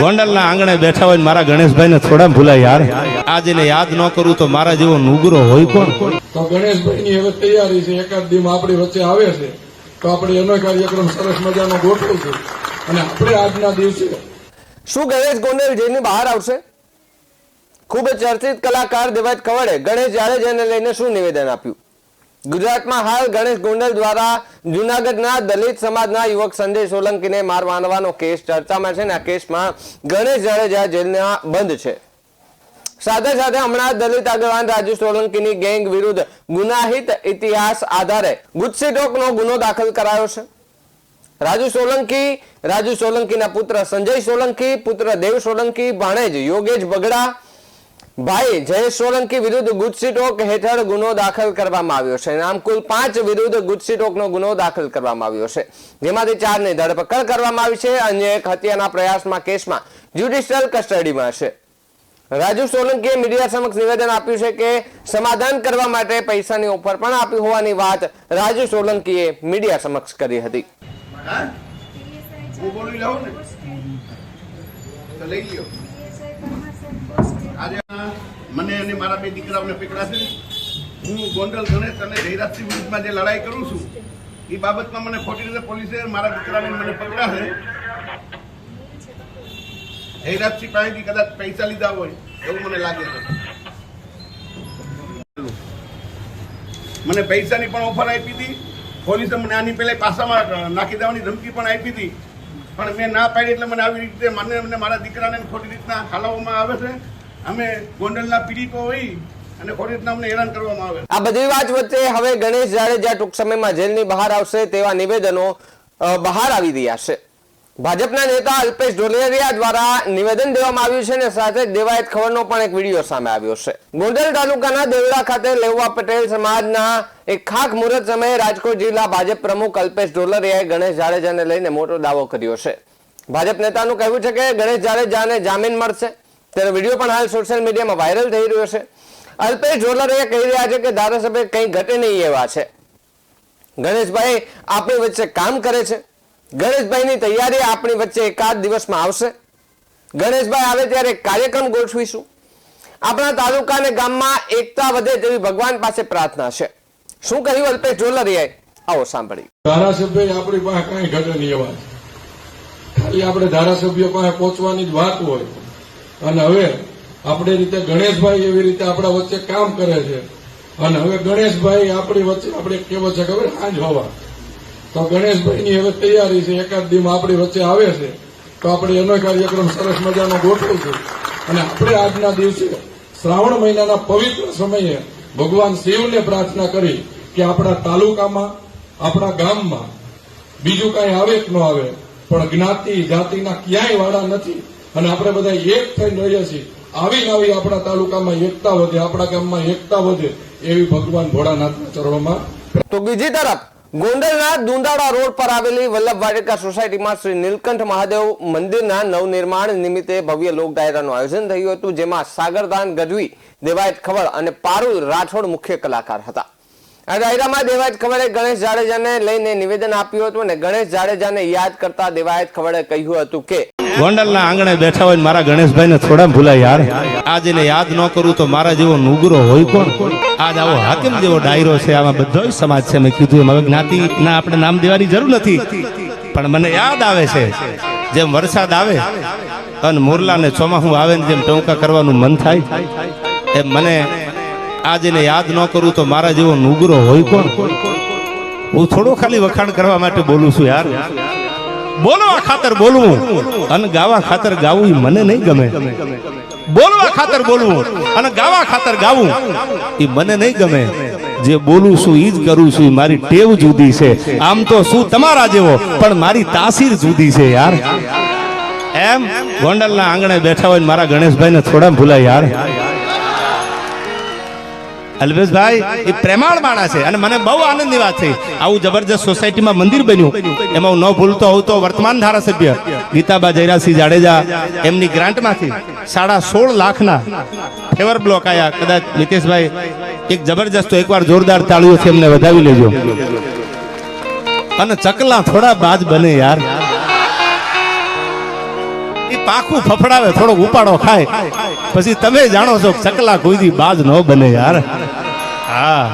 ગોંડલના આંગણે બેઠા હોય મારા ગણેશભાઈ ને થોડા ભૂલાય યાર આજે ને યાદ ન કરું તો મારા જેવો નુગરો હોય કોણ. તો ગણેશભાઈ ની હવે તૈયારી છે, એકાદ દી આપણી વચ્ચે આવે છે તો આપણે એનો કાર્યક્રમ સરસ મજાનો ગોઠવીશું અને આપણે આજના દિવસે શું ગણેશ ગોંડલ જેલની બહાર આવશે? ખૂબ જ ચર્ચિત કલાકાર દેવાયત ખવડે ગણેશ જાડેજાને લઈને શું નિવેદન આપ્યું? ગુજરાતમાં હાલ ગણેશ ગોંડલ દ્વારા જૂનાગઢના દલિત સમાજના યુવક સંજય સોલંકીને માર મારવાનો કેસ ચર્ચામાં છે ને આ કેસમાં ગણેશ જાડેજા જેલના બંધ છે. સાથે સાથે હમણાં દલિત આગેવાન રાજુ સોલંકીની ગેંગ વિરુદ્ધ ગુનાહિત ઇતિહાસ આધારે ગુજસીટોકનો ગુનો દાખલ કરાયો છે. રાજુ સોલંકીના પુત્ર સંજય સોલંકી, પુત્ર દેવ સોલંકી, ભાણેજ યોગેશ બગડા, ભાઈ જયેશ સોલંકી વિરુદ્ધ ગુજસીટોક હેઠળ ગુનો દાખલ કરવામાં આવ્યો છે. આમ કુલ 5 વિરુદ્ધ ગુજસીટોકનો ગુનો દાખલ કરવામાં આવ્યો છે, જેમાંથી 4 ની ધરપકડ કરવામાં આવી છે. અન્ય એક હત્યાના પ્રયાસમાં કેસમાં જ્યુડિશિયલ કસ્ટડીમાં છે. રાજુ સોલંકીએ મીડિયા સમક્ષ નિવેદન આપ્યું છે કે સમાધાન કરવા માટે પૈસાની ઓફર પણ આપી હોવાની વાત રાજુ સોલંકીએ મીડિયા સમક્ષ કરી હતી. મને અને મારા 2 દીકરાઓને પકડાશે. હું ગોંડલ ગણેશ અને જયરાજસિંહ વિરુદ્ધમાં જે લડાઈ કરું છું એ બાબતમાં મને ખોટી રીતે પોલીસે મારા દીકરાને મને પકડાશે. જયરાજસિંહ પાસેથી કદાચ પૈસા લીધા હોય એવું મને લાગે છે. મને પૈસાની પણ ઓફર આપી હતી. પોલીસે મને આની પહેલા પાસામાં નાખી દેવાની ધમકી પણ આપી હતી, પણ મેં ના પાડી એટલે મને આવી રીતે મને અને મારા દીકરાને ખોટી રીતના ખાલાવવામાં આવે છે. અમે ગોંડલના પીડિતો હોય અને ખોટી રીતના અમને હેરાન કરવામાં આવે. આ બધી વાત વચ્ચે હવે ગણેશ જાડેજા ટૂંક સમયમાં જેલની બહાર આવશે તેવા નિવેદનો બહાર આવી રહ્યા છે. ભાજપના નેતા અલ્પેશ ઢોલેરિયા દ્વારા નિવેદન દેવામાં આવ્યું છે અને સાથે દેવાયત ખવડનો પણ એક વિડીયો સામે આવ્યો છે. ગોંડલ તાલુકાના દેવડા ખાતે લેવા પટેલ સમાજના એક ખાખ મુહૂર્ત સમયે રાજકોટ જિલ્લા ભાજપ પ્રમુખ અલ્પેશ ઢોલેરિયાએ ગણેશ જાડેજાને લઈને મોટો દાવો કર્યો છે. ભાજપ નેતાનું કહેવું છે કે ગણેશ જાડેજાને જામીન મળશે. તેનો વિડીયો પણ હાલ સોશિયલ મીડિયામાં વાયરલ થઈ રહ્યો છે. અલ્પેશ ઢોલેરિયા કહી રહ્યા છે કે ધારાસભ્ય કંઈ ઘટે નહીં એવા છે. ગણેશભાઈ આપણી વચ્ચે કામ કરે છે. ગણેશભાઈની તૈયારી આપણી વચ્ચે એકાદ દિવસમાં આવશે. ગણેશભાઈ આવે ત્યારે કાર્યક્રમ ગોઠવીશું. આપણા તાલુકા અને ગામમાં એકતા વધે તેવી ભગવાન પાસે પ્રાર્થના છે. શું કહ્યું અલ્પેશ ઢોલરિયાએ? આવો સાંભળી. ધારાસભ્ય આપણી પાસે કઈ ઘટે નહીં એવા છે. ખાલી આપણે ધારાસભ્ય પાસે પહોંચવાની જ વાત હોય. અને હવે આપણે રીતે ગણેશભાઈ એવી રીતે આપણા વચ્ચે કામ કરે છે. અને હવે ગણેશભાઈ આપણી વચ્ચે આપણે કેવો છે ખબર આજ હોવા તો ગણેશભાઈની હવે તૈયારી છે, એકાદ દી આપણી વચ્ચે આવે છે તો આપણે એનો કાર્યક્રમ સરસ મજાનો ગોઠવીશું અને આપણે આજના દિવસે શ્રાવણ મહિનાના પવિત્ર સમયે ભગવાન શિવને પ્રાર્થના કરી કે આપણા તાલુકામાં આપણા ગામમાં બીજું કાંઈ આવે કે ન આવે પણ જ્ઞાતિ જાતિના ક્યાંય વાળા નથી અને આપણે બધા એક થઈને રહીએ છીએ. આવી આપણા તાલુકામાં એકતા વધે, આપણા ગામમાં એકતા વધે એવી ભગવાન ભોળાનાથના ચરણોમાં. તો બીજી તરફ ગોંડલના દુંદાળા રોડ પર આવેલી વલ્લભ વાટિકા સોસાયટીમાં શ્રી નીલકંઠ મહાદેવ મંદિરના નવનિર્માણ નિમિત્તે ભવ્ય લોક ડાયરાનું આયોજન થયું હતું, જેમાં સાગરદાન ગઢવી, દેવાયત ખવડ અને પારુલ રાઠોડ મુખ્ય કલાકાર હતા. આ ડાયરામાં દેવાયત ખવડે ગણેશ જાડેજાને લઈને નિવેદન આપ્યું હતું અને ગણેશ જાડેજાને યાદ કરતા દેવાયત ખવડે કહ્યું હતું કે ગોંડલના આંગણે બેઠા હોય મારા ગણેશભાઈ ને થોડા ભૂલાય યાર આજે ને યાદ ન કરું તો મારા જેવો નુગરો હોય કોણ. આજ આવો હાકિમ જેવો ડાયરો છે, આમાં બધો સમાજ છે. મેં કીધું હવે જ્ઞાતિ ના આપણે નામ દેવાની જરૂર નથી, પણ મને યાદ આવે છે જેમ વરસાદ આવે અને મોરલા ને ચોમાસું આવે ને જેમ ટોંકા કરવાનું મન થાય એમ મને આજે ને યાદ ન કરું તો મારા જેવો નુગરો હોય કોણ. હું થોડો ખાલી વખાણ કરવા માટે બોલું છું યાર. બોલવા ખાતર બોલવું અને ગાવા ખાતર ગાવું મને નહીં ગમે. બોલવા ખાતર બોલવું અને ગાવા ખાતર ગાવું એ મને નહીં ગમે. જે બોલું છું ઈ જ કરું છું, મારી ટેવ જુદી છે. આમ તો શું તમારા જેવો, પણ મારી તાસીર જુદી છે યાર. એમ ગોંડલના આંગણે બેઠા હોય મારા ગણેશભાઈ ને થોડા ભૂલાય યાર. અલ્પેશભાઈ એ પ્રેમાળ માણસ છે અને મને બહુ આનંદની વાત થઈ. આવું જબરજસ્ત સોસાયટીમાં મંદિર બન્યું, એમાં હું ન ભૂલતો હોઉં તો વર્તમાન ધારાસભ્ય ગીતાબા જયરાજસિંહ જાડેજા એમની ગ્રાન્ટમાંથી 16.5 લાખના ફેવર બ્લોક આયા. કદાચ નીતેશભાઈ એક જબરજસ્ત એકવાર જોરદાર તાળીઓથી એમને વધાવી લેજો. અને ચકલા થોડા બાજ બને યાર. એ પાખું ફફડાવે થોડોક ઉપાડો ખાય પછી તમે જાણો છો કે ચકલા કોઈ દી બાજ ન બને યાર. હા